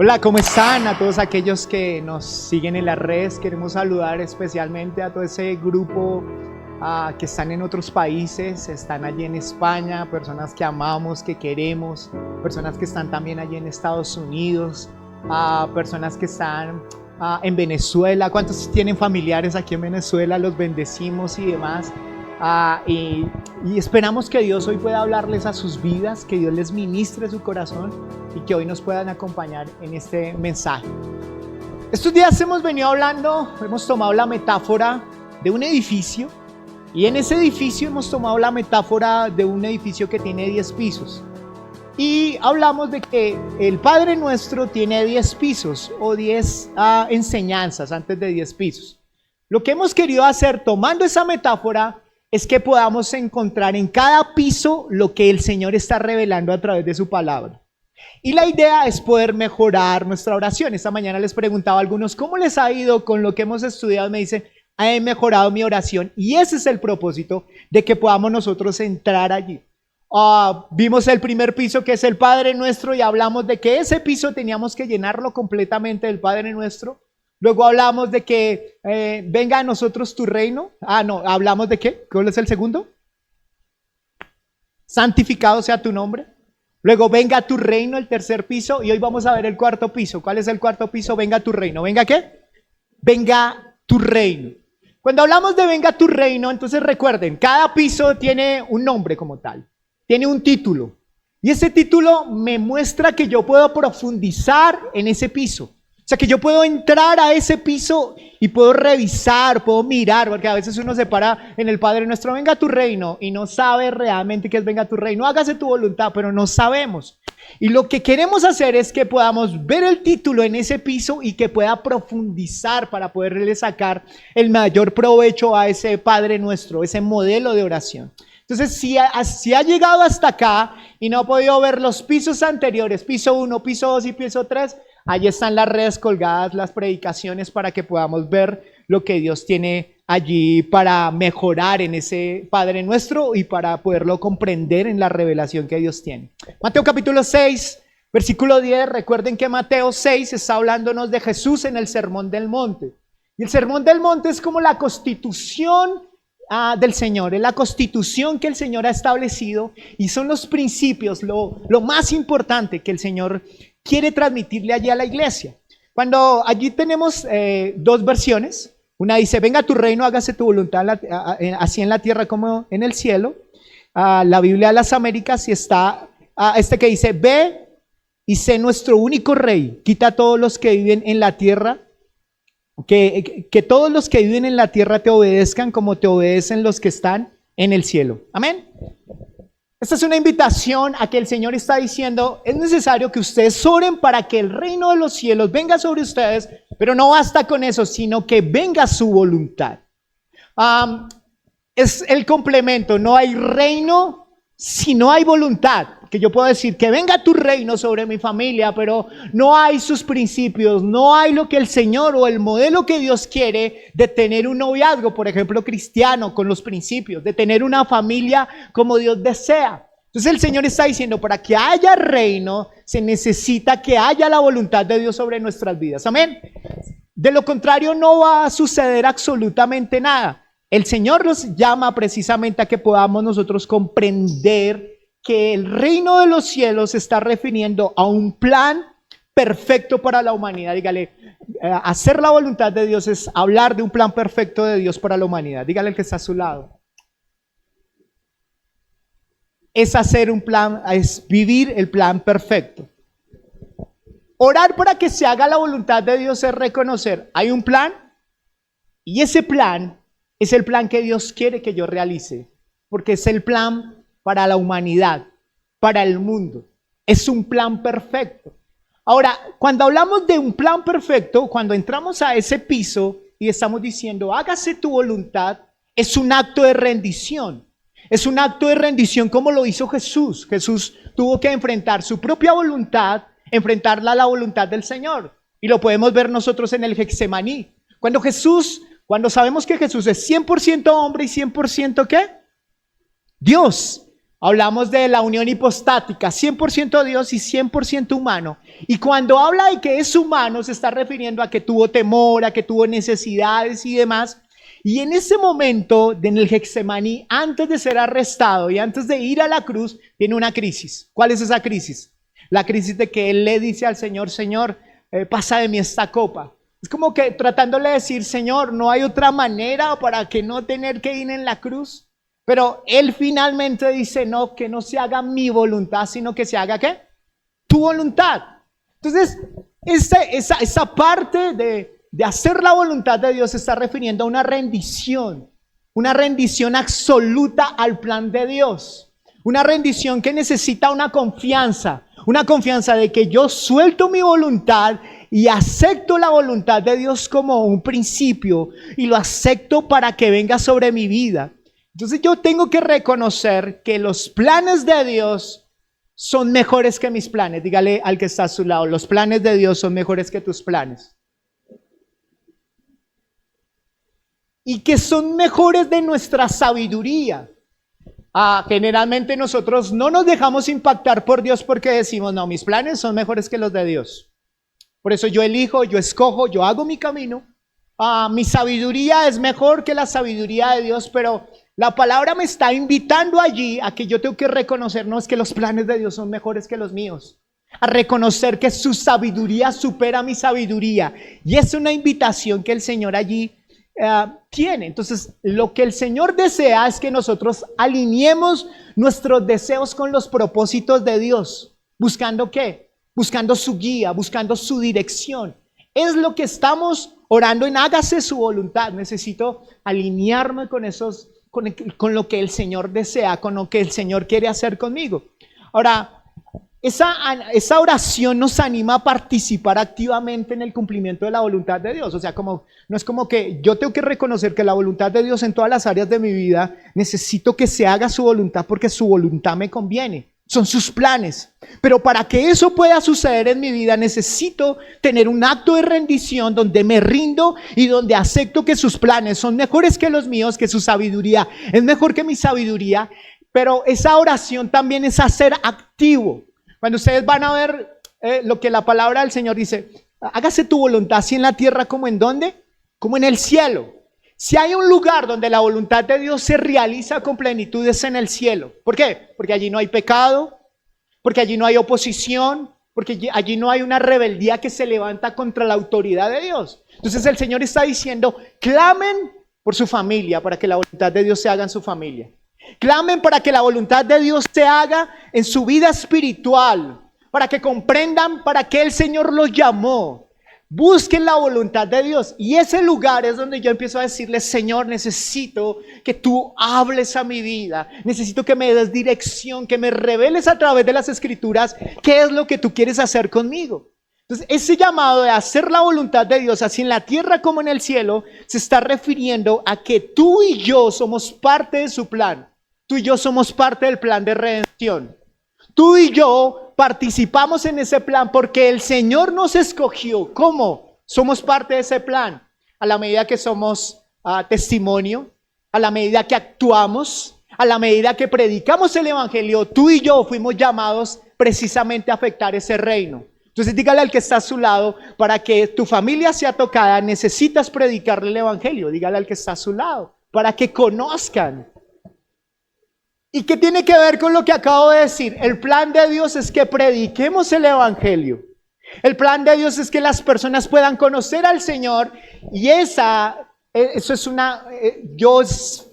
Hola, ¿cómo están? A todos aquellos que nos siguen en las redes, queremos saludar especialmente a todo ese grupo que están en otros países, están allí en España, personas que amamos, que queremos, personas que están también allí en Estados Unidos, personas que están en Venezuela. ¿Cuántos tienen familiares aquí en Venezuela? Los bendecimos y demás. Y esperamos que Dios hoy pueda hablarles a sus vidas, que Dios les ministre su corazón y que hoy nos puedan acompañar en este mensaje. Estos días hemos tomado la metáfora de un edificio, y en ese edificio hemos tomado la metáfora de un edificio que tiene 10 pisos. Y hablamos de que el Padre Nuestro tiene 10 pisos o 10 enseñanzas antes de 10 pisos. Lo que hemos querido hacer tomando esa metáfora es que podamos encontrar en cada piso lo que el Señor está revelando a través de su palabra. Y la idea es poder mejorar nuestra oración. Esta mañana les preguntaba a algunos cómo les ha ido con lo que hemos estudiado. Me dicen, he mejorado mi oración. Y ese es el propósito de que podamos nosotros entrar allí. Vimos el primer piso, que es el Padre Nuestro, y hablamos de que ese piso teníamos que llenarlo completamente del Padre Nuestro. Luego hablamos de que venga a nosotros tu reino. Hablamos de ¿qué? ¿Cuál es el segundo? Santificado sea tu nombre. Luego venga tu reino, el tercer piso. Y hoy vamos a ver el cuarto piso. ¿Cuál es el cuarto piso? Venga tu reino. ¿Venga qué? Venga tu reino. Cuando hablamos de venga tu reino, entonces recuerden, cada piso tiene un nombre como tal. Tiene un título. Y ese título me muestra que yo puedo profundizar en ese piso. O sea, que yo puedo entrar a ese piso y puedo revisar, puedo mirar, porque a veces uno se para en el Padre Nuestro, venga tu reino, y no sabe realmente qué es venga tu reino, hágase tu voluntad, pero no sabemos. Y lo que queremos hacer es que podamos ver el título en ese piso y que pueda profundizar para poderle sacar el mayor provecho a ese Padre Nuestro, ese modelo de oración. Entonces, si ha llegado hasta acá y no ha podido ver los pisos anteriores, piso 1, piso 2 y piso 3, allí están las redes colgadas, las predicaciones, para que podamos ver lo que Dios tiene allí para mejorar en ese Padre Nuestro y para poderlo comprender en la revelación que Dios tiene. Mateo capítulo 6, versículo 10, recuerden que Mateo 6 está hablándonos de Jesús en el Sermón del Monte. Y el Sermón del Monte es como la constitución del Señor, es la constitución que el Señor ha establecido y son los principios, lo más importante que el Señor quiere transmitirle allí a la iglesia. Cuando allí tenemos dos versiones, una dice, venga tu reino, hágase tu voluntad, así en la tierra como en el cielo. La Biblia de las Américas, y está que dice, ve y sé nuestro único rey, quita a todos los que viven en la tierra, que todos los que viven en la tierra te obedezcan como te obedecen los que están en el cielo. Amén. Esta es una invitación a que el Señor está diciendo, es necesario que ustedes oren para que el reino de los cielos venga sobre ustedes, pero no basta con eso, sino que venga su voluntad. Es el complemento, no hay reino si no hay voluntad. Que yo puedo decir que venga tu reino sobre mi familia, pero no hay sus principios, no hay lo que el Señor o el modelo que Dios quiere de tener un noviazgo, por ejemplo, cristiano, con los principios, de tener una familia como Dios desea. Entonces el Señor está diciendo, para que haya reino, se necesita que haya la voluntad de Dios sobre nuestras vidas. Amén. De lo contrario, no va a suceder absolutamente nada. El Señor nos llama precisamente a que podamos nosotros comprender que el reino de los cielos se está refiriendo a un plan perfecto para la humanidad. Dígale, hacer la voluntad de Dios es hablar de un plan perfecto de Dios para la humanidad. Dígale al que está a su lado. Es hacer un plan, es vivir el plan perfecto. Orar para que se haga la voluntad de Dios es reconocer, hay un plan y ese plan es el plan que Dios quiere que yo realice, porque es el plan para la humanidad, para el mundo. Es un plan perfecto. Ahora, cuando hablamos de un plan perfecto, cuando entramos a ese piso y estamos diciendo, hágase tu voluntad, es un acto de rendición. Es un acto de rendición como lo hizo Jesús. Jesús tuvo que enfrentar su propia voluntad, enfrentarla a la voluntad del Señor. Y lo podemos ver nosotros en el Getsemaní. Cuando sabemos que Jesús es 100% hombre y 100% ¿qué? Dios. Hablamos de la unión hipostática, 100% Dios y 100% humano. Y cuando habla de que es humano, se está refiriendo a que tuvo temor, a que tuvo necesidades y demás. Y en ese momento, en el Getsemaní, antes de ser arrestado y antes de ir a la cruz, tiene una crisis. ¿Cuál es esa crisis? La crisis de que él le dice al Señor, Señor, pasa de mí esta copa. Es como que tratándole de decir, Señor, ¿no hay otra manera para que no tener que ir en la cruz? Pero él finalmente dice, no, que no se haga mi voluntad, sino que se haga, ¿qué? Tu voluntad. Entonces, esa parte de hacer la voluntad de Dios se está refiriendo a una rendición absoluta al plan de Dios. Una rendición que necesita una confianza de que yo suelto mi voluntad y acepto la voluntad de Dios como un principio y lo acepto para que venga sobre mi vida. Entonces yo tengo que reconocer que los planes de Dios son mejores que mis planes. Dígale al que está a su lado, los planes de Dios son mejores que tus planes. Y que son mejores de nuestra sabiduría. Generalmente nosotros no nos dejamos impactar por Dios porque decimos, no, mis planes son mejores que los de Dios. Por eso yo elijo, yo escojo, yo hago mi camino. Mi sabiduría es mejor que la sabiduría de Dios, pero la palabra me está invitando allí a que yo tengo que reconocer, no es que los planes de Dios son mejores que los míos, a reconocer que su sabiduría supera mi sabiduría. Y es una invitación que el Señor allí tiene. Entonces, lo que el Señor desea es que nosotros alineemos nuestros deseos con los propósitos de Dios. ¿Buscando qué? Buscando su guía, buscando su dirección. Es lo que estamos orando en hágase su voluntad. Necesito alinearme con lo que el Señor desea, con lo que el Señor quiere hacer conmigo. Ahora, esa oración nos anima a participar activamente en el cumplimiento de la voluntad de Dios. O sea, no es como que yo tengo que reconocer que la voluntad de Dios en todas las áreas de mi vida, necesito que se haga su voluntad porque su voluntad me conviene. Son sus planes. Pero para que eso pueda suceder en mi vida, necesito tener un acto de rendición donde me rindo y donde acepto que sus planes son mejores que los míos, que su sabiduría es mejor que mi sabiduría. Pero esa oración también es hacer activo. Cuando ustedes van a ver lo que la palabra del Señor dice, hágase tu voluntad así en la tierra como en ¿dónde? Como en el cielo. Si hay un lugar donde la voluntad de Dios se realiza con plenitud es en el cielo. ¿Por qué? Porque allí no hay pecado, porque allí no hay oposición, porque allí no hay una rebeldía que se levanta contra la autoridad de Dios. Entonces el Señor está diciendo, clamen por su familia para que la voluntad de Dios se haga en su familia. Clamen para que la voluntad de Dios se haga en su vida espiritual, para que comprendan para qué el Señor los llamó. Busquen la voluntad de Dios. Y ese lugar es donde yo empiezo a decirle, Señor, necesito que tú hables a mi vida. Necesito que me des dirección, que me reveles a través de las Escrituras qué es lo que tú quieres hacer conmigo. Entonces, ese llamado de hacer la voluntad de Dios, así en la tierra como en el cielo, se está refiriendo a que tú y yo somos parte de su plan. Tú y yo somos parte del plan de redención. Tú y yo participamos en ese plan porque el Señor nos escogió. ¿Cómo? Somos parte de ese plan. A la medida que somos testimonio, a la medida que actuamos, a la medida que predicamos el Evangelio, tú y yo fuimos llamados precisamente a afectar ese reino. Entonces dígale al que está a su lado, para que tu familia sea tocada, necesitas predicarle el Evangelio. Dígale al que está a su lado, para que conozcan. ¿Y qué tiene que ver con lo que acabo de decir? El plan de Dios es que prediquemos el Evangelio. El plan de Dios es que las personas puedan conocer al Señor. Y yo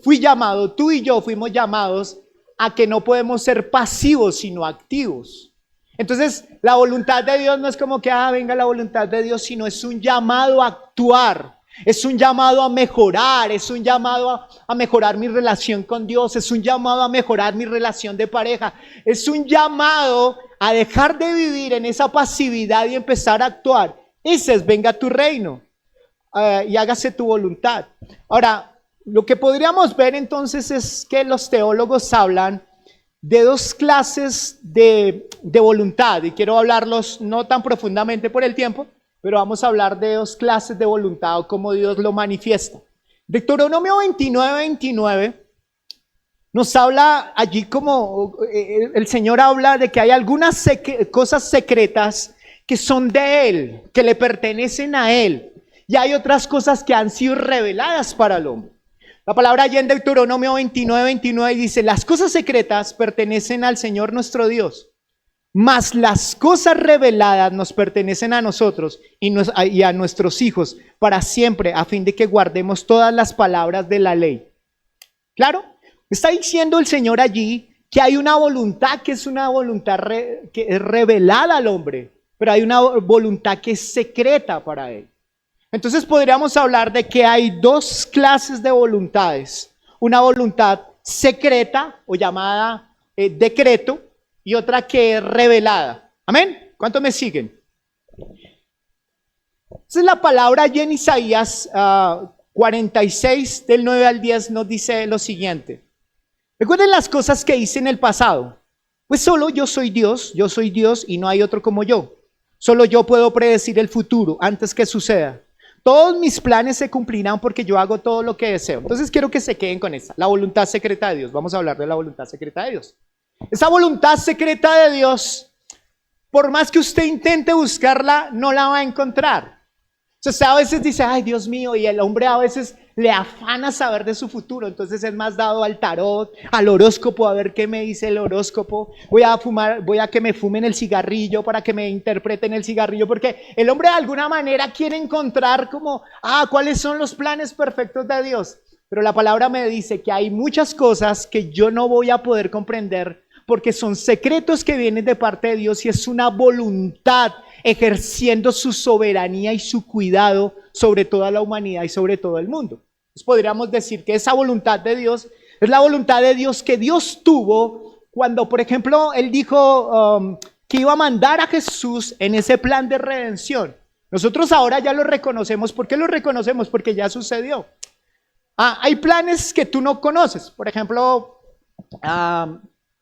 fui llamado, tú y yo fuimos llamados a que no podemos ser pasivos, sino activos. Entonces, la voluntad de Dios no es como que, venga la voluntad de Dios, sino es un llamado a actuar. Es un llamado a mejorar, es un llamado a mejorar mi relación con Dios, es un llamado a mejorar mi relación de pareja, es un llamado a dejar de vivir en esa pasividad y empezar a actuar. Ese es, venga tu reino y hágase tu voluntad. Ahora, lo que podríamos ver entonces es que los teólogos hablan de dos clases de voluntad, y quiero hablarlos no tan profundamente por el tiempo, pero vamos a hablar de dos clases de voluntad o cómo Dios lo manifiesta. Deuteronomio 29:29 nos habla allí como el Señor habla de que hay algunas cosas secretas que son de Él, que le pertenecen a Él. Y hay otras cosas que han sido reveladas para el hombre. La palabra allí en Deuteronomio 29 dice, las cosas secretas pertenecen al Señor nuestro Dios, mas las cosas reveladas nos pertenecen a nosotros y a nuestros hijos para siempre, a fin de que guardemos todas las palabras de la ley. ¿Claro? Está diciendo el Señor allí que hay una voluntad que es una voluntad que es revelada al hombre, pero hay una voluntad que es secreta para él. Entonces podríamos hablar de que hay dos clases de voluntades. Una voluntad secreta o llamada decreto y otra que es revelada. ¿Amén? ¿Cuántos me siguen? Esa es la palabra allí en Isaías 46 del 9 al 10 nos dice lo siguiente. Recuerden las cosas que hice en el pasado. Pues solo yo soy Dios y no hay otro como yo. Solo yo puedo predecir el futuro antes que suceda. Todos mis planes se cumplirán porque yo hago todo lo que deseo. Entonces quiero que se queden con esta, la voluntad secreta de Dios. Vamos a hablar de la voluntad secreta de Dios. Esa voluntad secreta de Dios, por más que usted intente buscarla, no la va a encontrar. O sea, a veces dice, ay Dios mío, y el hombre a veces le afana saber de su futuro, entonces es más dado al tarot, al horóscopo, a ver qué me dice el horóscopo, voy a que me fumen el cigarrillo para que me interpreten el cigarrillo, porque el hombre de alguna manera quiere encontrar como, cuáles son los planes perfectos de Dios, pero la palabra me dice que hay muchas cosas que yo no voy a poder comprender, porque son secretos que vienen de parte de Dios y es una voluntad ejerciendo su soberanía y su cuidado sobre toda la humanidad y sobre todo el mundo. Entonces podríamos decir que esa voluntad de Dios es la voluntad de Dios que Dios tuvo cuando, por ejemplo, Él dijo que iba a mandar a Jesús en ese plan de redención. Nosotros ahora ya lo reconocemos. ¿Por qué lo reconocemos? Porque ya sucedió. Hay planes que tú no conoces. Por ejemplo,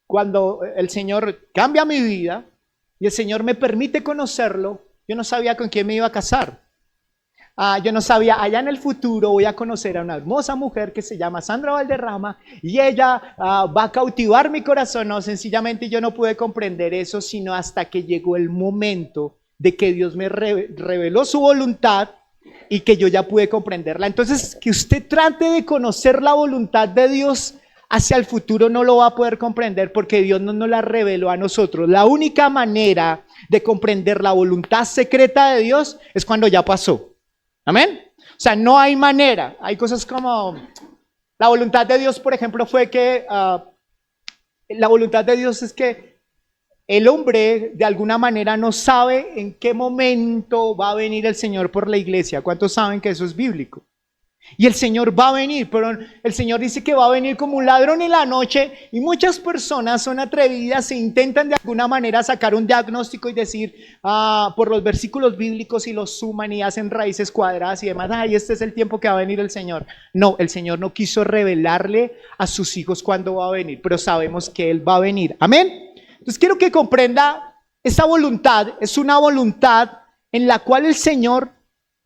cuando el Señor cambia mi vida y el Señor me permite conocerlo, yo no sabía con quién me iba a casar. Yo no sabía, allá en el futuro voy a conocer a una hermosa mujer que se llama Sandra Valderrama y ella va a cautivar mi corazón. No, sencillamente yo no pude comprender eso, sino hasta que llegó el momento de que Dios me reveló su voluntad y que yo ya pude comprenderla. Entonces, que usted trate de conocer la voluntad de Dios hacia el futuro no lo va a poder comprender porque Dios no nos la reveló a nosotros. La única manera de comprender la voluntad secreta de Dios es cuando ya pasó. ¿Amén? O sea, no hay manera. Hay cosas como la voluntad de Dios, por ejemplo, fue que la voluntad de Dios es que el hombre de alguna manera no sabe en qué momento va a venir el Señor por la iglesia. ¿Cuántos saben que eso es bíblico? Y el Señor va a venir, pero el Señor dice que va a venir como un ladrón en la noche y muchas personas son atrevidas e intentan de alguna manera sacar un diagnóstico y decir por los versículos bíblicos y los suman y hacen raíces cuadradas y demás, este es el tiempo que va a venir el Señor. No, el Señor no quiso revelarle a sus hijos cuándo va a venir, pero sabemos que Él va a venir. Amén. Entonces quiero que comprenda, esa voluntad es una voluntad en la cual el Señor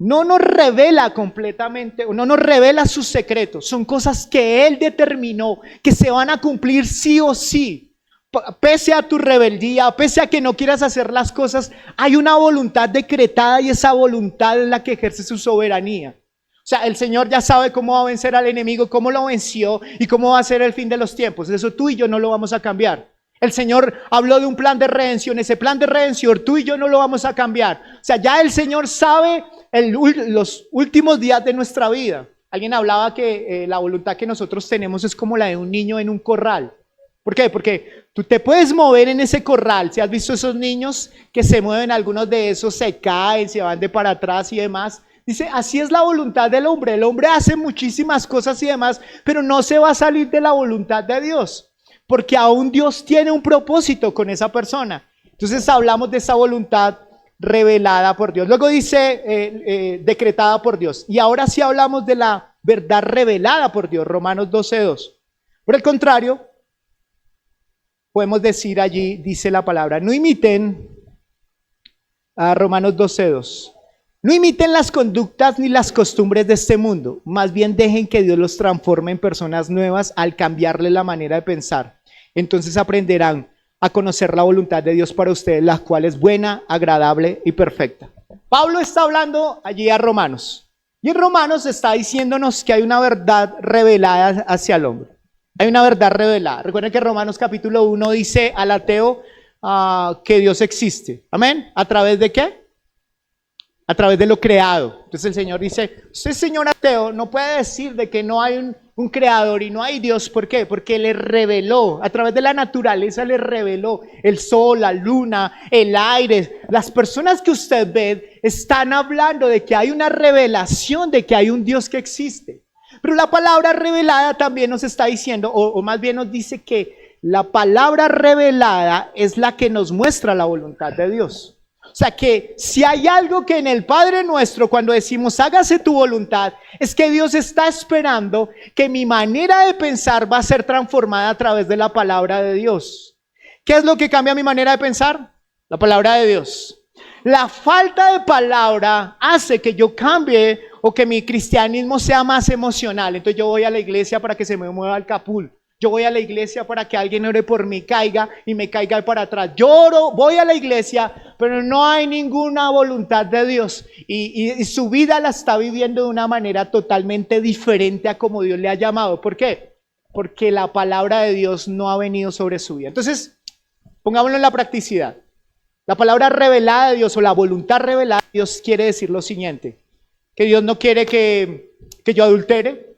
no nos revela completamente, o no nos revela sus secretos. Son cosas que Él determinó que se van a cumplir sí o sí. Pese a tu rebeldía, pese a que no quieras hacer las cosas, hay una voluntad decretada y esa voluntad es la que ejerce su soberanía. O sea, el Señor ya sabe cómo va a vencer al enemigo, cómo lo venció y cómo va a ser el fin de los tiempos. Eso tú y yo no lo vamos a cambiar. El Señor habló de un plan de redención. Ese plan de redención tú y yo no lo vamos a cambiar. O sea, ya el Señor sabe los últimos días de nuestra vida. Alguien hablaba que la voluntad que nosotros tenemos es como la de un niño en un corral. ¿Por qué? Porque tú te puedes mover en ese corral. Si has visto esos niños que se mueven, algunos de esos se caen, se van de para atrás y demás. Dice, así es la voluntad del hombre. El hombre hace muchísimas cosas y demás, pero no se va a salir de la voluntad de Dios. Porque aún Dios tiene un propósito con esa persona. Entonces hablamos de esa voluntad revelada por Dios. Luego dice decretada por Dios. Y ahora sí hablamos de la verdad revelada por Dios. Romanos 12:2. Por el contrario, podemos decir allí, dice la palabra, no imiten a Romanos 12:2. No imiten las conductas ni las costumbres de este mundo, más bien dejen que Dios los transforme en personas nuevas al cambiarle la manera de pensar. Entonces aprenderán a conocer la voluntad de Dios para ustedes, la cual es buena, agradable y perfecta. Pablo está hablando allí a Romanos, y en Romanos está diciéndonos que hay una verdad revelada hacia el hombre. Hay una verdad revelada. Recuerden que Romanos capítulo 1 dice al ateo que Dios existe. ¿Amén? ¿A través de qué? A través de lo creado. Entonces el Señor dice, usted, señor ateo, no puede decir de que no hay un creador y no hay Dios. ¿Por qué? Porque le reveló, a través de la naturaleza le reveló el sol, la luna, el aire. Las personas que usted ve están hablando de que hay una revelación de que hay un Dios que existe. Pero la palabra revelada también nos está diciendo, o más bien nos dice que la palabra revelada es la que nos muestra la voluntad de Dios. O sea que si hay algo que en el Padre Nuestro, cuando decimos hágase tu voluntad, es que Dios está esperando que mi manera de pensar va a ser transformada a través de la palabra de Dios. ¿Qué es lo que cambia mi manera de pensar? La palabra de Dios. La falta de palabra hace que yo cambie o que mi cristianismo sea más emocional. Entonces yo voy a la iglesia para que se me mueva el capul. Yo voy a la iglesia para que alguien ore por mí, caiga y me caiga para atrás. Yo oro, voy a la iglesia, pero no hay ninguna voluntad de Dios. Y su vida la está viviendo de una manera totalmente diferente a como Dios le ha llamado. ¿Por qué? Porque la palabra de Dios no ha venido sobre su vida. Entonces, pongámoslo en la practicidad. La palabra revelada de Dios o la voluntad revelada de Dios quiere decir lo siguiente. Que Dios no quiere que yo adultere.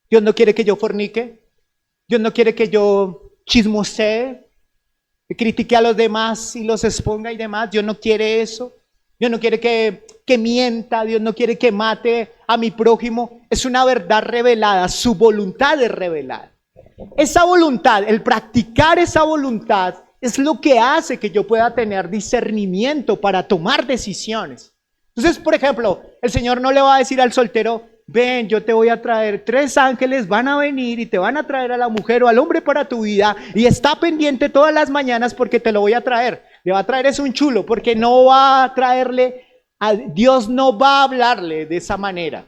Dios no quiere que yo fornique. Dios no quiere que yo chismosee, que critique a los demás y los exponga y demás. Dios no quiere eso. Dios no quiere que mienta. Dios no quiere que mate a mi prójimo. Es una verdad revelada. Su voluntad es revelada. Esa voluntad, el practicar esa voluntad, es lo que hace que yo pueda tener discernimiento para tomar decisiones. Entonces, por ejemplo, el Señor no le va a decir al soltero, ven, yo te voy a traer 3 ángeles, van a venir y te van a traer a la mujer o al hombre para tu vida y está pendiente todas las mañanas porque te lo voy a traer. Le va a traer es un chulo porque no va a traerle, Dios no va a hablarle de esa manera.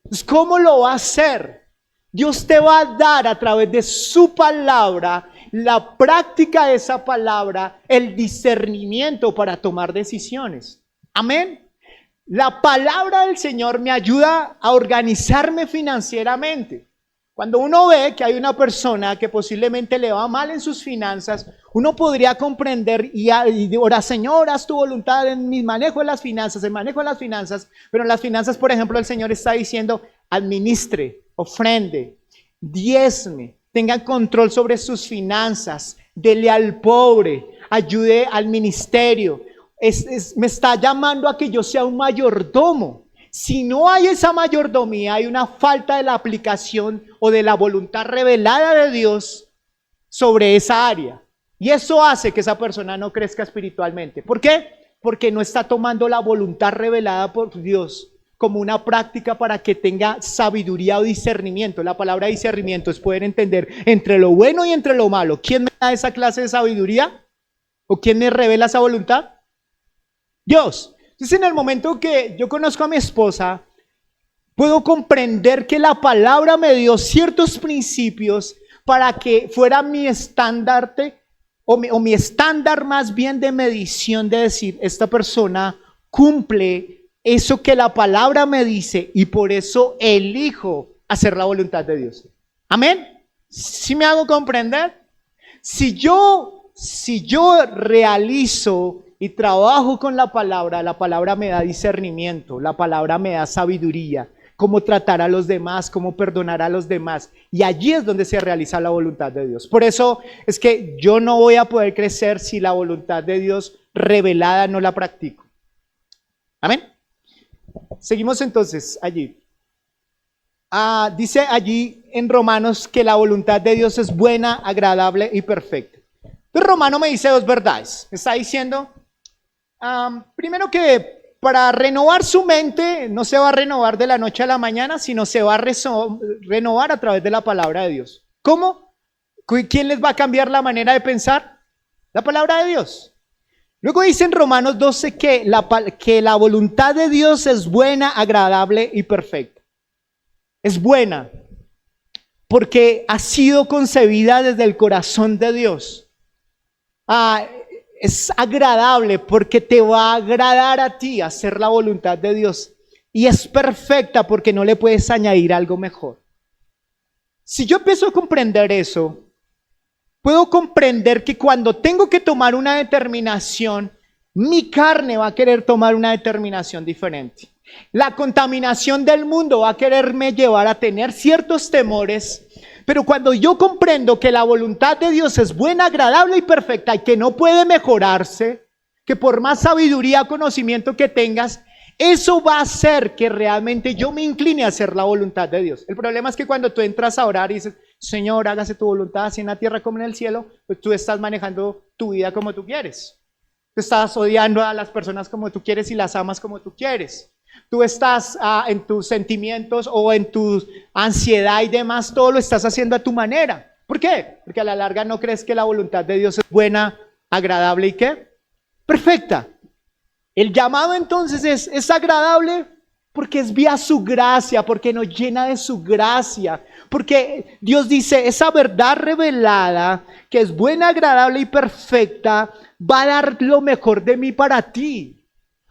Entonces, ¿cómo lo va a hacer? Dios te va a dar a través de su palabra, la práctica de esa palabra, el discernimiento para tomar decisiones. Amén. La palabra del Señor me ayuda a organizarme financieramente. Cuando uno ve que hay una persona que posiblemente le va mal en sus finanzas, uno podría comprender y orar, Señor, haz tu voluntad en mi manejo de las finanzas, en manejo de las finanzas. Pero en las finanzas, por ejemplo, el Señor está diciendo, administre, ofrende, diezme, tengan control sobre sus finanzas, dele al pobre, ayude al ministerio. Me está llamando a que yo sea un mayordomo. Si no hay esa mayordomía, hay una falta de la aplicación o de la voluntad revelada de Dios sobre esa área. Y eso hace que esa persona no crezca espiritualmente. ¿Por qué? Porque no está tomando la voluntad revelada por Dios como una práctica para que tenga sabiduría o discernimiento. La palabra discernimiento es poder entender entre lo bueno y entre lo malo. ¿Quién me da esa clase de sabiduría? ¿O quién me revela esa voluntad? Dios. Entonces, en el momento que yo conozco a mi esposa, puedo comprender que la palabra me dio ciertos principios para que fuera mi estandarte o mi estándar más bien de medición de decir, esta persona cumple eso que la palabra me dice y por eso elijo hacer la voluntad de Dios. Amén. ¿Sí me hago comprender? Si yo realizo y trabajo con la palabra me da discernimiento, la palabra me da sabiduría, cómo tratar a los demás, cómo perdonar a los demás. Y allí es donde se realiza la voluntad de Dios. Por eso es que yo no voy a poder crecer si la voluntad de Dios revelada no la practico. Amén. Seguimos entonces allí. Dice allí en Romanos que la voluntad de Dios es buena, agradable y perfecta. Entonces Romano me dice 2 verdades. Me está diciendo... primero que para renovar su mente no se va a renovar de la noche a la mañana, sino se va a renovar a través de la palabra de Dios. ¿Cómo? ¿Quién les va a cambiar la manera de pensar? La palabra de Dios. Luego dice en Romanos 12 que la voluntad de Dios es buena, agradable y perfecta. Es buena porque ha sido concebida desde el corazón de Dios. Es agradable porque te va a agradar a ti hacer la voluntad de Dios. Y es perfecta porque no le puedes añadir algo mejor. Si yo empiezo a comprender eso, puedo comprender que cuando tengo que tomar una determinación, mi carne va a querer tomar una determinación diferente. La contaminación del mundo va a quererme llevar a tener ciertos temores, pero cuando yo comprendo que la voluntad de Dios es buena, agradable y perfecta y que no puede mejorarse, que por más sabiduría o conocimiento que tengas, eso va a hacer que realmente yo me incline a hacer la voluntad de Dios. El problema es que cuando tú entras a orar y dices, Señor, hágase tu voluntad, así en la tierra como en el cielo, pues tú estás manejando tu vida como tú quieres. Tú estás odiando a las personas como tú quieres y las amas como tú quieres. Tú estás en tus sentimientos o en tu ansiedad y demás, todo lo estás haciendo a tu manera. ¿Por qué? Porque a la larga no crees que la voluntad de Dios es buena, agradable y ¿qué? Perfecta. El llamado entonces es agradable porque es vía su gracia, porque nos llena de su gracia. Porque Dios dice, esa verdad revelada, que es buena, agradable y perfecta, va a dar lo mejor de mí para ti.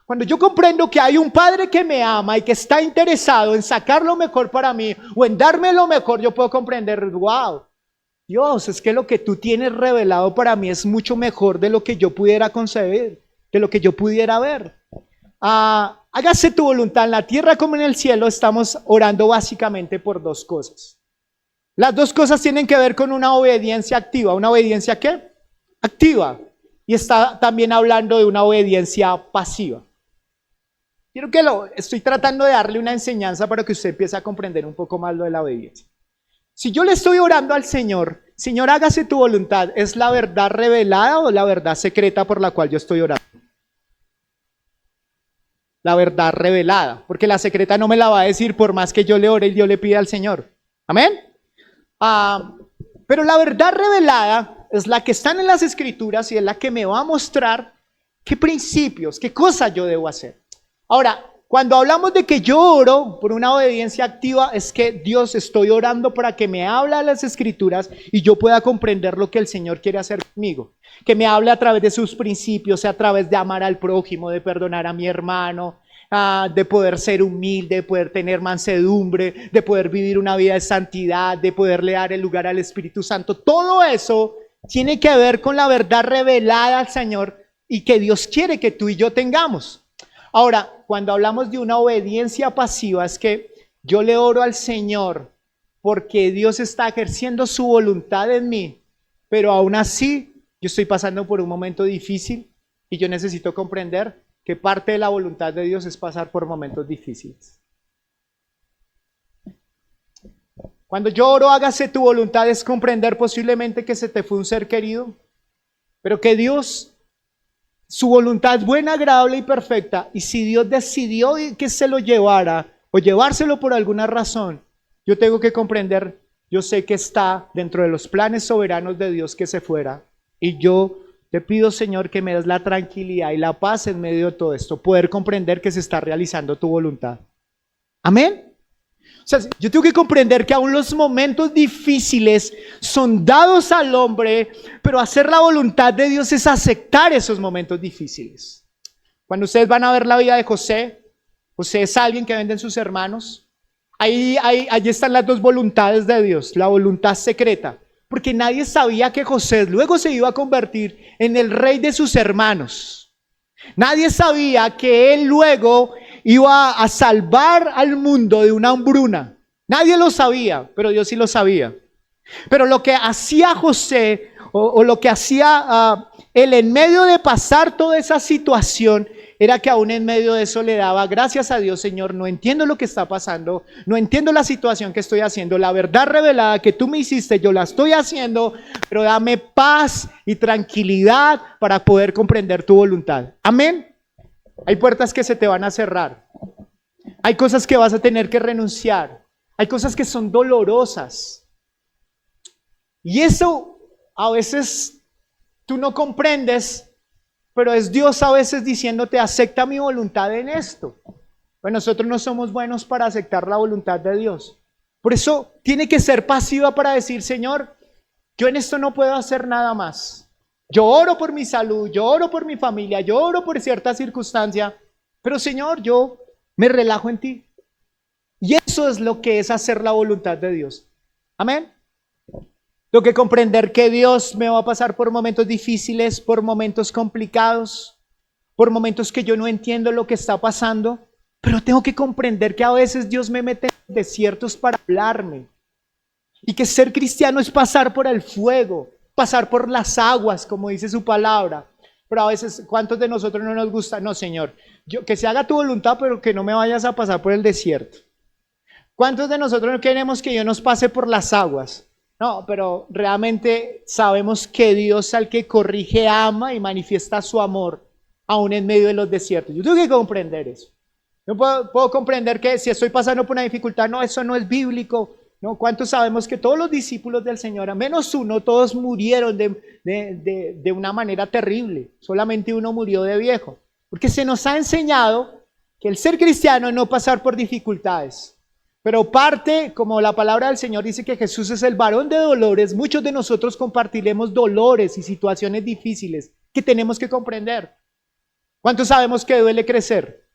Cuando yo comprendo que hay un Padre que me ama y que está interesado en sacar lo mejor para mí o en darme lo mejor, yo puedo comprender, wow, Dios, es que lo que tú tienes revelado para mí es mucho mejor de lo que yo pudiera concebir, de lo que yo pudiera ver. Hágase tu voluntad en la tierra como en el cielo. Estamos orando básicamente por dos cosas. Las dos cosas tienen que ver con una obediencia activa. ¿Una obediencia qué? Activa. Y está también hablando de una obediencia pasiva. Estoy tratando de darle una enseñanza para que usted empiece a comprender un poco más lo de la obediencia. Si yo le estoy orando al Señor, Señor, hágase tu voluntad, ¿es la verdad revelada o la verdad secreta por la cual yo estoy orando? La verdad revelada, porque la secreta no me la va a decir por más que yo le ore y yo le pida al Señor. Amén. Pero la verdad revelada es la que está en las Escrituras y es la que me va a mostrar qué principios, qué cosas yo debo hacer. Ahora, cuando hablamos de que yo oro por una obediencia activa, es que Dios, estoy orando para que me hable a las Escrituras y yo pueda comprender lo que el Señor quiere hacer conmigo. Que me hable a través de sus principios, a través de amar al prójimo, de perdonar a mi hermano, de poder ser humilde, de poder tener mansedumbre, de poder vivir una vida de santidad, de poderle dar el lugar al Espíritu Santo. Todo eso tiene que ver con la verdad revelada al Señor y que Dios quiere que tú y yo tengamos. Ahora, cuando hablamos de una obediencia pasiva, es que yo le oro al Señor porque Dios está ejerciendo su voluntad en mí, pero aún así yo estoy pasando por un momento difícil y yo necesito comprender que parte de la voluntad de Dios es pasar por momentos difíciles. Cuando yo oro, hágase tu voluntad, es comprender posiblemente que se te fue un ser querido, pero que Dios, su voluntad es buena, agradable y perfecta, y si Dios decidió que se lo llevara o llevárselo por alguna razón, yo tengo que comprender, yo sé que está dentro de los planes soberanos de Dios que se fuera, y yo te pido, Señor, que me des la tranquilidad y la paz en medio de todo esto, poder comprender que se está realizando tu voluntad. Amén. O sea, yo tengo que comprender que aún los momentos difíciles son dados al hombre, pero hacer la voluntad de Dios es aceptar esos momentos difíciles. Cuando ustedes van a ver la vida de José, José es alguien que venden sus hermanos. Ahí están las dos voluntades de Dios, la voluntad secreta, porque nadie sabía que José luego se iba a convertir en el rey de sus hermanos. Nadie sabía que él luego iba a salvar al mundo de una hambruna. Nadie lo sabía, pero Dios sí lo sabía. Pero lo que hacía José, o lo que hacía él en medio de pasar toda esa situación, era que aún en medio de eso le daba gracias a Dios. Señor, no entiendo lo que está pasando, no entiendo la situación que estoy haciendo, la verdad revelada que tú me hiciste, yo la estoy haciendo, pero dame paz y tranquilidad para poder comprender tu voluntad. Amén. Hay puertas que se te van a cerrar, hay cosas que vas a tener que renunciar, hay cosas que son dolorosas, y eso a veces tú no comprendes pero es Dios a veces diciéndote, acepta mi voluntad en esto. Pues nosotros no somos buenos para aceptar la voluntad de Dios. Por eso tiene que ser pasiva para decir, Señor, yo en esto no puedo hacer nada más. Yo oro por mi salud, yo oro por mi familia, yo oro por cierta circunstancia, pero Señor, yo me relajo en ti. Y eso es lo que es hacer la voluntad de Dios. Amén. Tengo que comprender que Dios me va a pasar por momentos difíciles, por momentos complicados, por momentos que yo no entiendo lo que está pasando, pero tengo que comprender que a veces Dios me mete en desiertos para hablarme. Y que ser cristiano es pasar por el fuego, pasar por las aguas, como dice su palabra. Pero a veces, ¿cuántos de nosotros no nos gusta? No, Señor, que se haga tu voluntad, pero que no me vayas a pasar por el desierto. ¿Cuántos de nosotros no queremos que Dios nos pase por las aguas? No, pero realmente sabemos que Dios al que corrige ama y manifiesta su amor aún en medio de los desiertos. Yo tengo que comprender eso. Yo puedo comprender que si estoy pasando por una dificultad, no, eso no es bíblico. No, ¿cuántos sabemos que todos los discípulos del Señor, a menos uno, todos murieron de una manera terrible? Solamente uno murió de viejo. Porque se nos ha enseñado que el ser cristiano es no pasar por dificultades. Pero parte, como la palabra del Señor dice que Jesús es el varón de dolores, muchos de nosotros compartiremos dolores y situaciones difíciles que tenemos que comprender. ¿Cuántos sabemos que duele crecer?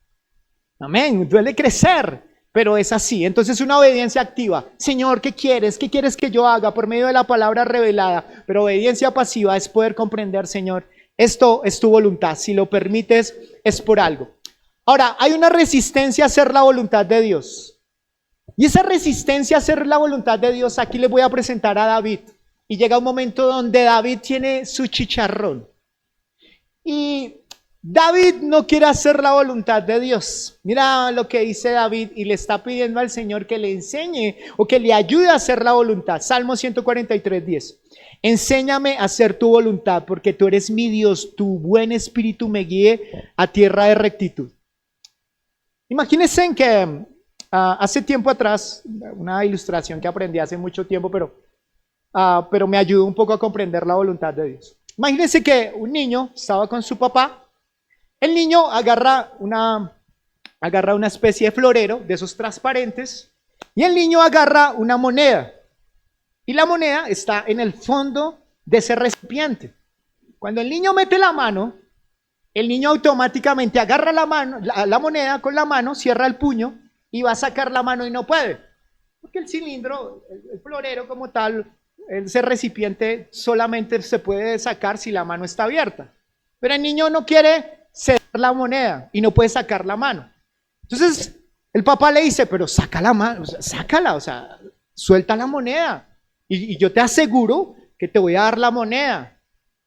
Amén, duele crecer, pero es así. Entonces una obediencia activa. Señor, ¿qué quieres? ¿Qué quieres que yo haga? Por medio de la palabra revelada. Pero obediencia pasiva es poder comprender, Señor, esto es tu voluntad. Si lo permites, es por algo. Ahora, hay una resistencia a hacer la voluntad de Dios. Y esa resistencia a hacer la voluntad de Dios, aquí les voy a presentar a David. Y llega un momento donde David tiene su chicharrón. Y David no quiere hacer la voluntad de Dios. Mira lo que dice David y le está pidiendo al Señor que le enseñe o que le ayude a hacer la voluntad. Salmo 143:10. Enséñame a hacer tu voluntad porque tú eres mi Dios, tu buen espíritu me guíe a tierra de rectitud. Imagínense en que hace tiempo atrás, una ilustración que aprendí hace mucho tiempo, pero me ayudó un poco a comprender la voluntad de Dios. Imagínense que un niño estaba con su papá. El niño agarra una especie de florero de esos transparentes y el niño agarra una moneda. Y la moneda está en el fondo de ese recipiente. Cuando el niño mete la mano, el niño automáticamente agarra la moneda con la mano, cierra el puño y va a sacar la mano y no puede. Porque el cilindro, el florero como tal, ese recipiente solamente se puede sacar si la mano está abierta. Pero el niño no quiere ceder la moneda y no puede sacar la mano. Entonces el papá le dice, pero saca la mano, sácala, suelta la moneda. Y yo te aseguro que te voy a dar la moneda.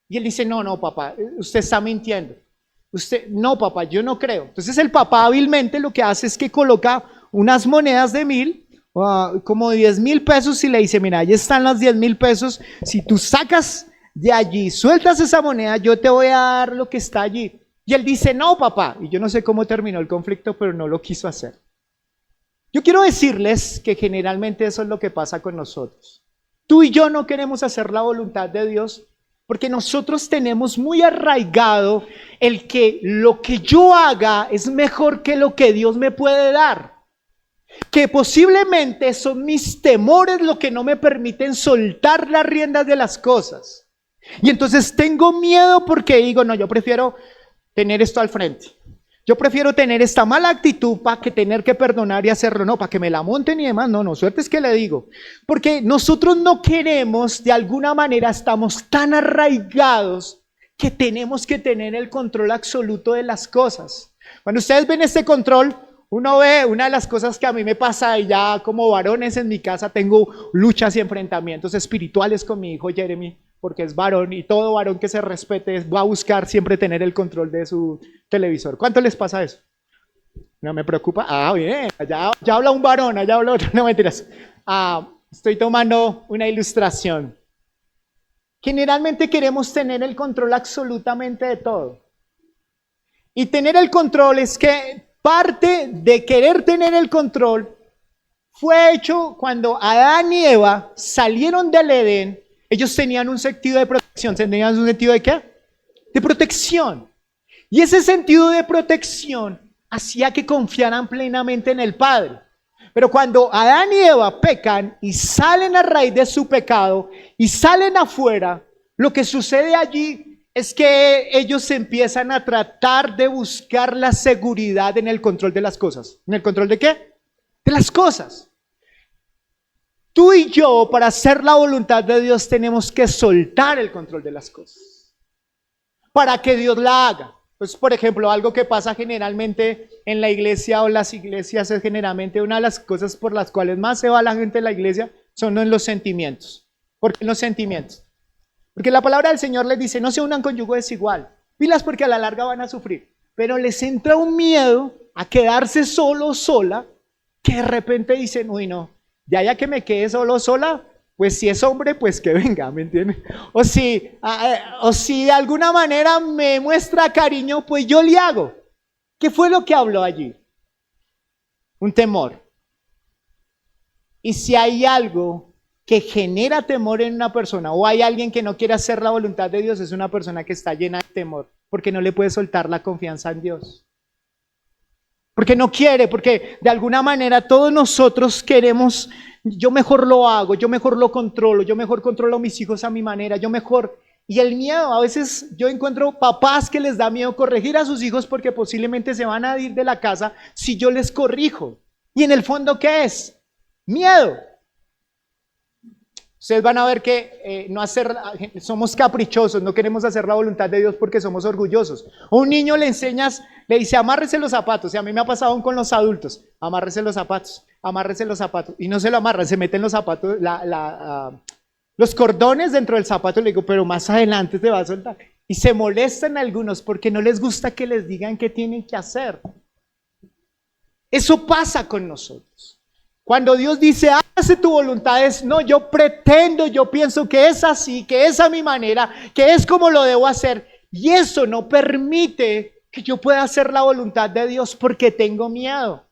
Y él dice, no, papá, usted está mintiendo. No, papá, yo no creo. Entonces el papá hábilmente lo que hace es que coloca unas monedas de 1,000, como 10,000 pesos y le dice, mira, ahí están las 10,000 pesos. Si tú sacas de allí, sueltas esa moneda, yo te voy a dar lo que está allí. Y él dice, no, papá. Y yo no sé cómo terminó el conflicto, pero no lo quiso hacer. Yo quiero decirles que generalmente eso es lo que pasa con nosotros. Tú y yo no queremos hacer la voluntad de Dios porque nosotros tenemos muy arraigado el que lo que yo haga es mejor que lo que Dios me puede dar. Que posiblemente son mis temores lo que no me permiten soltar las riendas de las cosas. Y entonces tengo miedo porque digo, no, yo prefiero tener esto al frente. Yo prefiero tener esta mala actitud para que tener que perdonar y hacerlo, no, para que me la monten y demás, no, suerte es que le digo. Porque nosotros no queremos, de alguna manera estamos tan arraigados que tenemos que tener el control absoluto de las cosas. Cuando ustedes ven este control, uno ve, una de las cosas que a mí me pasa, y ya como varones en mi casa tengo luchas y enfrentamientos espirituales con mi hijo Jeremy, porque es varón y todo varón que se respete va a buscar siempre tener el control de su televisor. ¿Cuánto les pasa eso? No me preocupa. Bien, ya habla un varón, allá habla otro. No, mentiras. Estoy tomando una ilustración. Generalmente queremos tener el control absolutamente de todo. Y tener el control es que parte de querer tener el control fue hecho cuando Adán y Eva salieron del Edén. Ellos tenían un sentido de protección. ¿Tenían un sentido de qué? De protección. Y ese sentido de protección hacía que confiaran plenamente en el Padre. Pero cuando Adán y Eva pecan y salen a raíz de su pecado y salen afuera, lo que sucede allí es que ellos empiezan a tratar de buscar la seguridad en el control de las cosas. ¿En el control de qué? De las cosas. Tú y yo, para hacer la voluntad de Dios, tenemos que soltar el control de las cosas para que Dios la haga. Pues, por ejemplo, algo que pasa generalmente en la iglesia o las iglesias es generalmente una de las cosas por las cuales más se va la gente de la iglesia son en los sentimientos. ¿Por qué en los sentimientos? Porque la palabra del Señor les dice, no se unan con yugo desigual. Pilas porque a la larga van a sufrir. Pero les entra un miedo a quedarse solo o sola, que de repente dicen, uy no, ya que me quede solo o sola, pues si es hombre, pues que venga, ¿me entiendes? O si de alguna manera me muestra cariño, pues yo le hago. ¿Qué fue lo que habló allí? Un temor. Y si hay algo que genera temor en una persona, o hay alguien que no quiere hacer la voluntad de Dios, es una persona que está llena de temor, porque no le puede soltar la confianza en Dios. Porque no quiere, porque de alguna manera todos nosotros queremos, yo mejor lo hago, yo mejor lo controlo, yo mejor controlo a mis hijos a mi manera, yo mejor. Y el miedo, a veces yo encuentro papás que les da miedo corregir a sus hijos porque posiblemente se van a ir de la casa si yo les corrijo. Y en el fondo, ¿qué es? Miedo. Ustedes van a ver que somos caprichosos, no queremos hacer la voluntad de Dios porque somos orgullosos. A un niño le enseñas, le dice, amárrese los zapatos, y a mí me ha pasado aún con los adultos, amárrese los zapatos, y no se lo amarran, se meten los zapatos, los cordones dentro del zapato, le digo, pero más adelante te va a soltar. Y se molestan algunos porque no les gusta que les digan qué tienen que hacer. Eso pasa con nosotros. Cuando Dios dice, hágase tu voluntad, es, no, yo pretendo, yo pienso que es así, que es a mi manera, que es como lo debo hacer. Y eso no permite que yo pueda hacer la voluntad de Dios porque tengo miedo.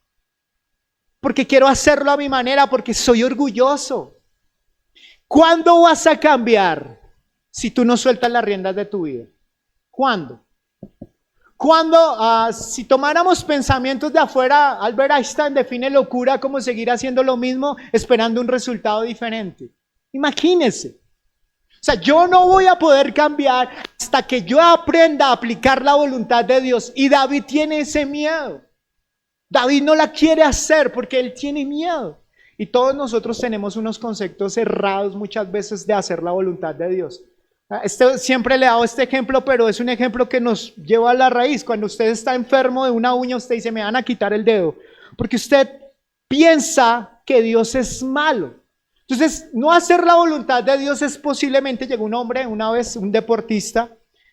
Porque quiero hacerlo a mi manera, porque soy orgulloso. ¿Cuándo vas a cambiar si tú no sueltas las riendas de tu vida? ¿Cuándo? Si tomáramos pensamientos de afuera, Albert Einstein define locura como seguir haciendo lo mismo esperando un resultado diferente. Imagínense. O sea, yo no voy a poder cambiar hasta que yo aprenda a aplicar la voluntad de Dios. Y David tiene ese miedo. David no la quiere hacer porque él tiene miedo. Y todos nosotros tenemos unos conceptos errados muchas veces de hacer la voluntad de Dios. Siempre le he dado este ejemplo, pero es un ejemplo que nos lleva a la raíz. Cuando usted está enfermo de una uña, usted dice, me van a quitar el dedo, porque usted piensa que Dios es malo. Entonces, no hacer la voluntad de Dios es posiblemente, llegó un hombre una vez, un deportista,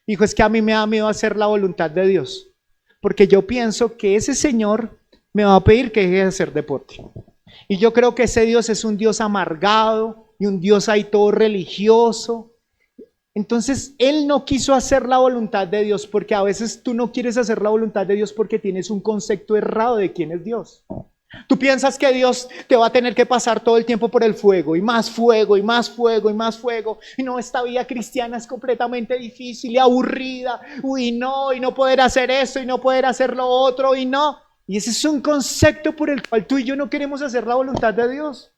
dijo, es que a mí me da miedo hacer la voluntad de Dios, porque yo pienso que ese Señor me va a pedir que deje de hacer deporte. Y yo creo que ese Dios es un Dios amargado y un Dios ahí todo religioso. Entonces, él no quiso hacer la voluntad de Dios, porque a veces tú no quieres hacer la voluntad de Dios porque tienes un concepto errado de quién es Dios. Tú piensas que Dios te va a tener que pasar todo el tiempo por el fuego, y más fuego, y más fuego, y más fuego. Y no, esta vida cristiana es completamente difícil y aburrida. Uy, no, y no poder hacer esto, y no poder hacer lo otro, y no. Y ese es un concepto por el cual tú y yo no queremos hacer la voluntad de Dios.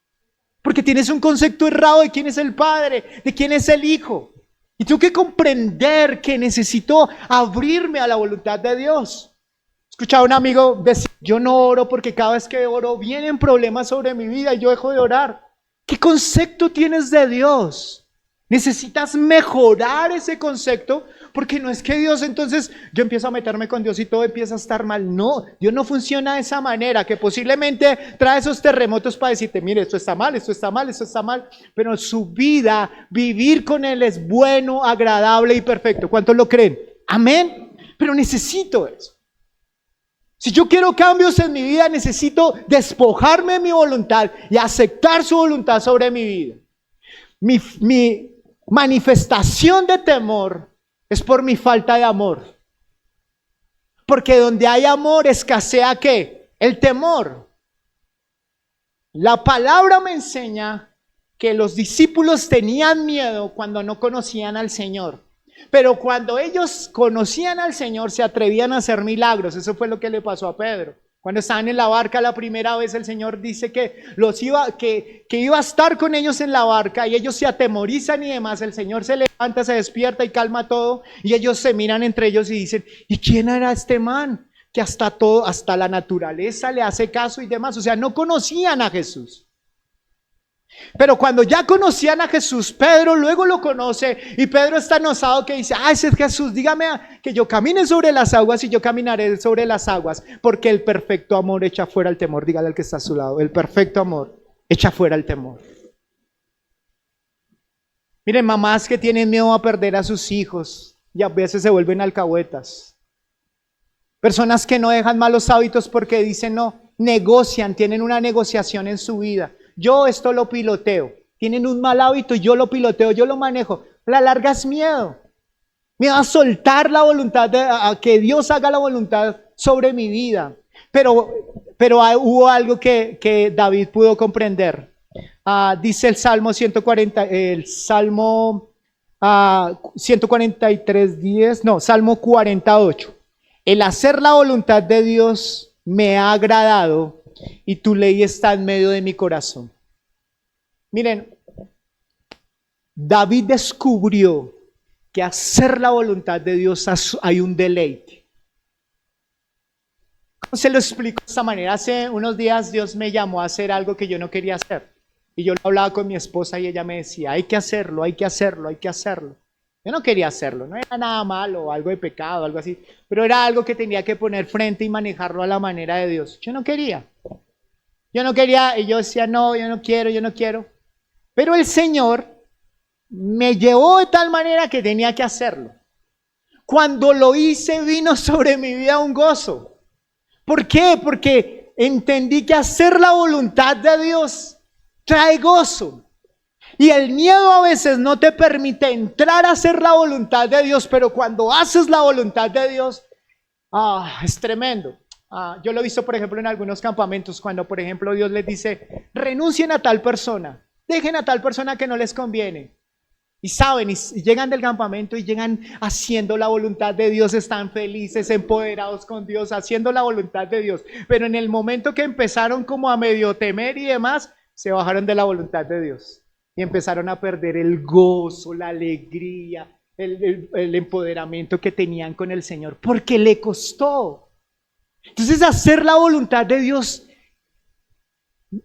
Porque tienes un concepto errado de quién es el Padre, de quién es el Hijo. Y tengo que comprender que necesito abrirme a la voluntad de Dios. Escuchaba a un amigo decir, yo no oro porque cada vez que oro vienen problemas sobre mi vida y yo dejo de orar. ¿Qué concepto tienes de Dios? Necesitas mejorar ese concepto, porque no es que Dios, entonces yo empiezo a meterme con Dios y todo empieza a estar mal. No, Dios no funciona de esa manera, que posiblemente trae esos terremotos para decirte, mire, esto está mal, esto está mal, esto está mal. Pero en su vida, vivir con Él es bueno, agradable y perfecto. ¿Cuántos lo creen? Amén. Pero necesito eso. Si yo quiero cambios en mi vida, necesito despojarme de mi voluntad y aceptar su voluntad sobre mi vida. Mi manifestación de temor es por mi falta de amor. Porque donde hay amor escasea ¿qué? El temor. La palabra me enseña que los discípulos tenían miedo cuando no conocían al Señor. Pero cuando ellos conocían al Señor, se atrevían a hacer milagros. Eso fue lo que le pasó a Pedro. Cuando estaban en la barca la primera vez, el Señor dice que iba a estar con ellos en la barca y ellos se atemorizan y demás. El Señor se levanta, se despierta y calma todo. Y ellos se miran entre ellos y dicen, ¿y quién era este man? Que hasta la naturaleza le hace caso y demás. O sea, no conocían a Jesús. Pero cuando ya conocían a Jesús, Pedro luego lo conoce y Pedro está enojado que dice, ese es Jesús, dígame que yo camine sobre las aguas y yo caminaré sobre las aguas, porque el perfecto amor echa fuera el temor. Dígale al que está a su lado, el perfecto amor echa fuera el temor. Miren, mamás que tienen miedo a perder a sus hijos y a veces se vuelven alcahuetas. Personas que no dejan malos hábitos porque dicen no, negocian, tienen una negociación en su vida. Yo esto lo piloteo. Tienen un mal hábito y yo lo piloteo, yo lo manejo. A la larga es miedo. Miedo a soltar la voluntad, a que Dios haga la voluntad sobre mi vida. Pero hubo algo que David pudo comprender. Dice el Salmo 143:10, no, Salmo 48. El hacer la voluntad de Dios me ha agradado y tu ley está en medio de mi corazón. Miren, David descubrió que hacer la voluntad de Dios hay un deleite. ¿Cómo se lo explico de esta manera? Hace unos días Dios me llamó a hacer algo que yo no quería hacer. Y yo lo hablaba con mi esposa y ella me decía, hay que hacerlo, hay que hacerlo, hay que hacerlo. Yo no quería hacerlo, no era nada malo, algo de pecado, algo así, pero era algo que tenía que poner frente y manejarlo a la manera de Dios. Yo no quería y yo decía, no, yo no quiero. Pero el Señor me llevó de tal manera que tenía que hacerlo. Cuando lo hice vino sobre mi vida un gozo. ¿Por qué? Porque entendí que hacer la voluntad de Dios trae gozo. Y el miedo a veces no te permite entrar a hacer la voluntad de Dios, pero cuando haces la voluntad de Dios, es tremendo. Yo lo he visto, por ejemplo, en algunos campamentos, cuando, por ejemplo, Dios les dice, renuncien a tal persona, dejen a tal persona que no les conviene. Y saben, y llegan del campamento y llegan haciendo la voluntad de Dios, están felices, empoderados con Dios, haciendo la voluntad de Dios. Pero en el momento que empezaron como a medio temer y demás, se bajaron de la voluntad de Dios. Y empezaron a perder el gozo, la alegría, el empoderamiento que tenían con el Señor, porque le costó. Entonces hacer la voluntad de Dios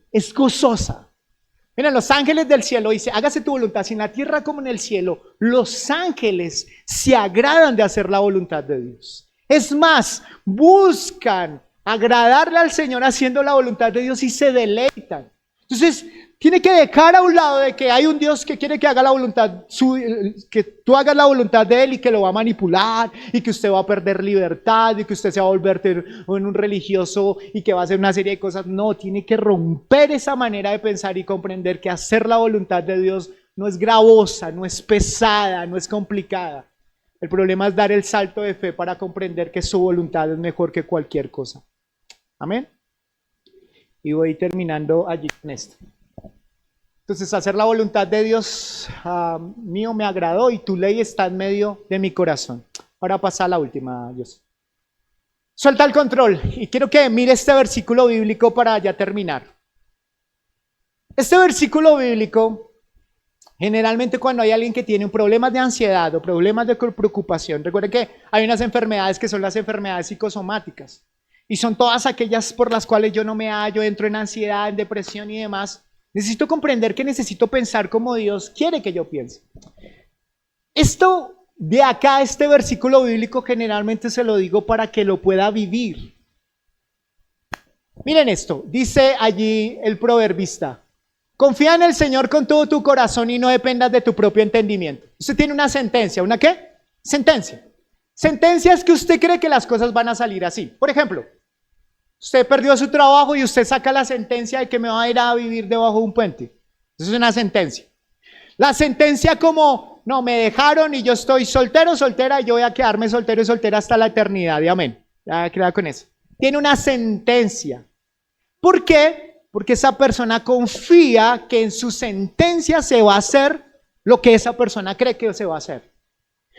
es gozosa. Mira, los ángeles del cielo dice, hágase tu voluntad, así en la tierra como en el cielo. Los ángeles se agradan de hacer la voluntad de Dios. Es más, buscan agradarle al Señor haciendo la voluntad de Dios y se deleitan. Entonces, tiene que dejar a un lado de que hay un Dios que quiere que haga la voluntad, que tú hagas la voluntad de Él y que lo va a manipular y que usted va a perder libertad y que usted se va a volver en un religioso y que va a hacer una serie de cosas. No, tiene que romper esa manera de pensar y comprender que hacer la voluntad de Dios no es gravosa, no es pesada, no es complicada. El problema es dar el salto de fe para comprender que su voluntad es mejor que cualquier cosa. Amén. Y voy terminando allí con esto. Entonces, hacer la voluntad de Dios mío me agradó y tu ley está en medio de mi corazón. Ahora pasa a la última, Dios. Suelta el control y quiero que mire este versículo bíblico para ya terminar. Este versículo bíblico, generalmente cuando hay alguien que tiene problemas de ansiedad o problemas de preocupación, recuerden que hay unas enfermedades que son las enfermedades psicosomáticas y son todas aquellas por las cuales yo no me hallo, entro en ansiedad, en depresión y demás. Necesito comprender que necesito pensar como Dios quiere que yo piense. Esto de acá, este versículo bíblico, generalmente se lo digo para que lo pueda vivir. Miren esto, dice allí el proverbista. Confía en el Señor con todo tu corazón y no dependas de tu propio entendimiento. Usted tiene una sentencia, ¿una qué? Sentencia. Sentencia es que usted cree que las cosas van a salir así. Por ejemplo, usted perdió su trabajo y usted saca la sentencia de que me va a ir a vivir debajo de un puente. Eso es una sentencia. La sentencia como, no, me dejaron y yo estoy soltero, soltera, y yo voy a quedarme soltero y soltera hasta la eternidad. Y amén. Ya queda con eso. Tiene una sentencia. ¿Por qué? Porque esa persona confía que en su sentencia se va a hacer lo que esa persona cree que se va a hacer.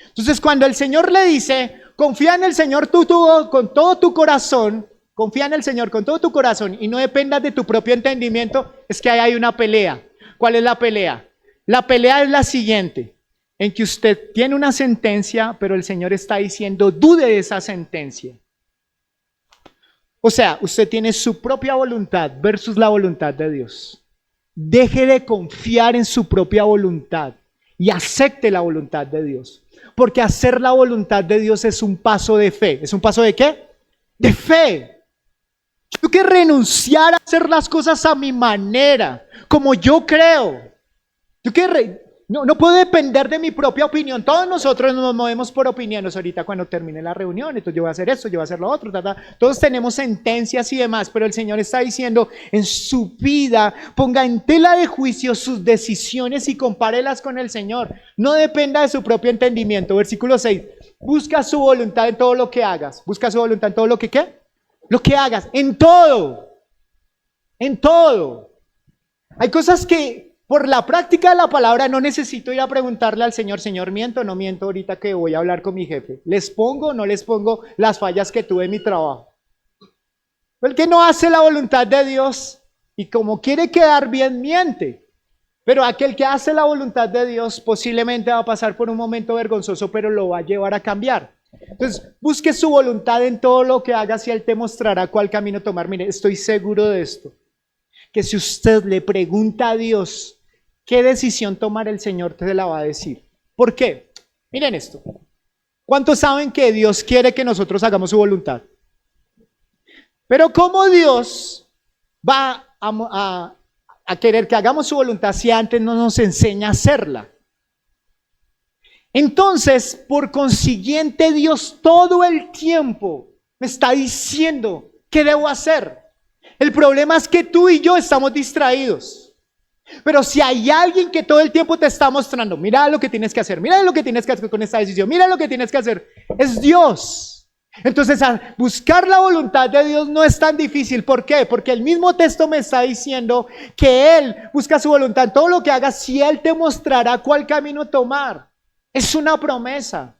Entonces cuando el Señor le dice, confía en el Señor con todo tu corazón, confía en el Señor con todo tu corazón y no dependas de tu propio entendimiento, es que ahí hay una pelea. ¿Cuál es la pelea? La pelea es la siguiente, en que usted tiene una sentencia, pero el Señor está diciendo, dude de esa sentencia. O sea, usted tiene su propia voluntad versus la voluntad de Dios. Deje de confiar en su propia voluntad y acepte la voluntad de Dios. Porque hacer la voluntad de Dios es un paso de fe. ¿Es un paso de qué? De fe. Tengo que renunciar a hacer las cosas a mi manera, como yo creo. No puedo depender de mi propia opinión. Todos nosotros nos movemos por opiniones. Ahorita cuando termine la reunión, entonces yo voy a hacer esto, yo voy a hacer lo otro. Todos tenemos sentencias y demás, pero el Señor está diciendo en su vida, ponga en tela de juicio sus decisiones y compárelas con el Señor. No dependa de su propio entendimiento. Versículo 6. Busca su voluntad en todo lo que hagas. Busca su voluntad en todo lo que ¿qué? Lo que hagas. En todo. En todo. Hay cosas que por la práctica de la palabra no necesito ir a preguntarle al Señor, Señor, ¿miento o no miento ahorita que voy a hablar con mi jefe? ¿Les pongo o no les pongo las fallas que tuve en mi trabajo? El que no hace la voluntad de Dios y como quiere quedar bien, miente. Pero aquel que hace la voluntad de Dios posiblemente va a pasar por un momento vergonzoso, pero lo va a llevar a cambiar. Entonces, busque su voluntad en todo lo que hagas y Él te mostrará cuál camino tomar. Mire, estoy seguro de esto, que si usted le pregunta a Dios qué decisión tomar, el Señor te la va a decir. ¿Por qué? Miren esto. ¿Cuántos saben que Dios quiere que nosotros hagamos su voluntad? Pero ¿cómo Dios va a querer que hagamos su voluntad si antes no nos enseña a hacerla? Entonces, por consiguiente, Dios todo el tiempo me está diciendo qué debo hacer. El problema es que tú y yo estamos distraídos. Pero si hay alguien que todo el tiempo te está mostrando, mira lo que tienes que hacer, mira lo que tienes que hacer con esta decisión, mira lo que tienes que hacer, es Dios. Entonces, buscar la voluntad de Dios no es tan difícil. ¿Por qué? Porque el mismo texto me está diciendo que Él busca su voluntad en todo lo que hagas, si Él te mostrará cuál camino tomar. Es una promesa.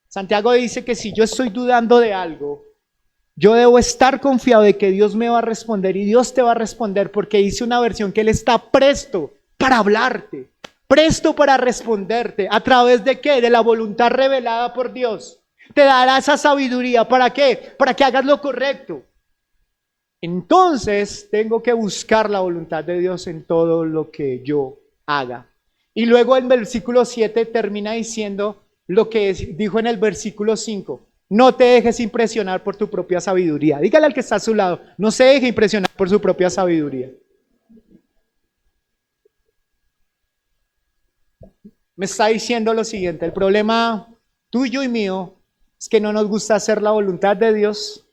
Santiago dice que si yo estoy dudando de algo, yo debo estar confiado de que Dios me va a responder y Dios te va a responder porque dice una versión que Él está presto para hablarte, presto para responderte. ¿A través de qué? De la voluntad revelada por Dios. Te dará esa sabiduría. ¿Para qué? Para que hagas lo correcto. Entonces tengo que buscar la voluntad de Dios en todo lo que yo haga. Y luego el versículo 7 termina diciendo lo que dijo en el versículo 5. No te dejes impresionar por tu propia sabiduría. Dígale al que está a su lado, no se deje impresionar por su propia sabiduría. Me está diciendo lo siguiente, el problema tuyo y mío es que no nos gusta hacer la voluntad de Dios.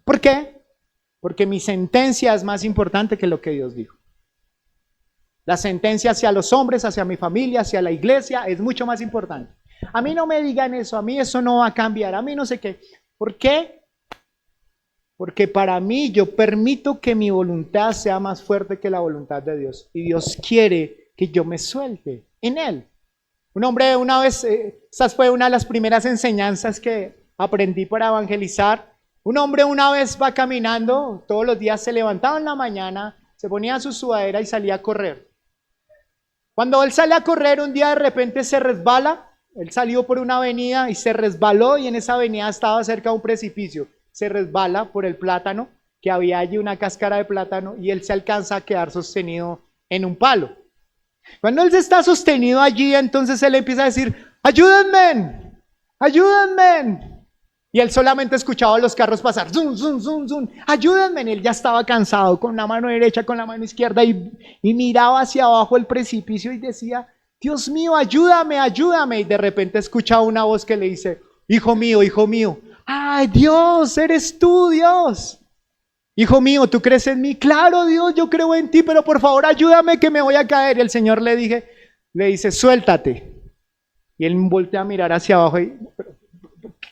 ¿Por qué? Porque mi sentencia es más importante que lo que Dios dijo. La sentencia hacia los hombres, hacia mi familia, hacia la iglesia es mucho más importante. A mí no me digan eso, a mí eso no va a cambiar, a mí no sé qué. ¿Por qué? Porque para mí yo permito que mi voluntad sea más fuerte que la voluntad de Dios. Y Dios quiere que yo me suelte en Él. Un hombre una vez, esa fue una de las primeras enseñanzas que aprendí para evangelizar. Un hombre una vez va caminando, todos los días se levantaba en la mañana, se ponía su sudadera y salía a correr. Cuando él sale a correr, un día de repente se resbala. Él salió por una avenida y se resbaló y en esa avenida estaba cerca de un precipicio. Se resbala por el plátano, que había allí una cáscara de plátano y él se alcanza a quedar sostenido en un palo. Cuando él se está sostenido allí, entonces él empieza a decir, ayúdenme, ayúdenme. Y él solamente escuchaba los carros pasar, zum, zum, zum, zum, ayúdenme. Él ya estaba cansado, con la mano derecha, con la mano izquierda y miraba hacia abajo el precipicio y decía, Dios mío, ayúdame, ayúdame. Y de repente escucha una voz que le dice, hijo mío, ay Dios, eres tú Dios. Hijo mío, ¿tú crees en mí? Claro Dios, yo creo en ti, pero por favor ayúdame que me voy a caer. Y el Señor le dice, suéltate. Y él voltea a mirar hacia abajo y,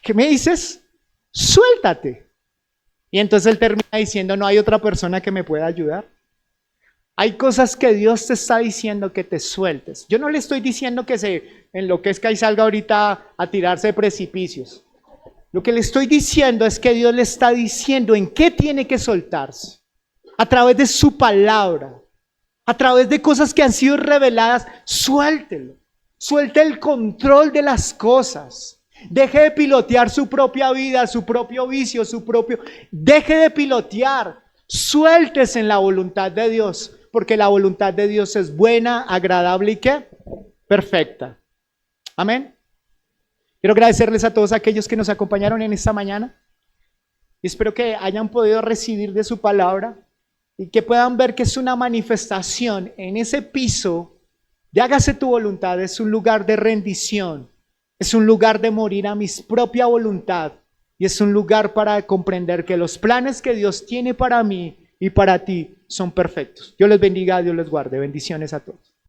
¿qué me dices? Suéltate. Y entonces él termina diciendo, no hay otra persona que me pueda ayudar. Hay cosas que Dios te está diciendo que te sueltes. Yo no le estoy diciendo que se enloquezca y salga ahorita a tirarse de precipicios. Lo que le estoy diciendo es que Dios le está diciendo en qué tiene que soltarse. A través de su palabra, a través de cosas que han sido reveladas, suéltelo. Suelte el control de las cosas. Deje de pilotear su propia vida, su propio vicio, Deje de pilotear. Suéltese en la voluntad de Dios, porque la voluntad de Dios es buena, agradable y ¿qué? Perfecta. Amén. Quiero agradecerles a todos aquellos que nos acompañaron en esta mañana. Y espero que hayan podido recibir de su palabra y que puedan ver que es una manifestación en ese piso de hágase tu voluntad. Es un lugar de rendición, es un lugar de morir a mi propia voluntad y es un lugar para comprender que los planes que Dios tiene para mí y para ti son perfectos. Dios les bendiga, Dios les guarde. Bendiciones a todos.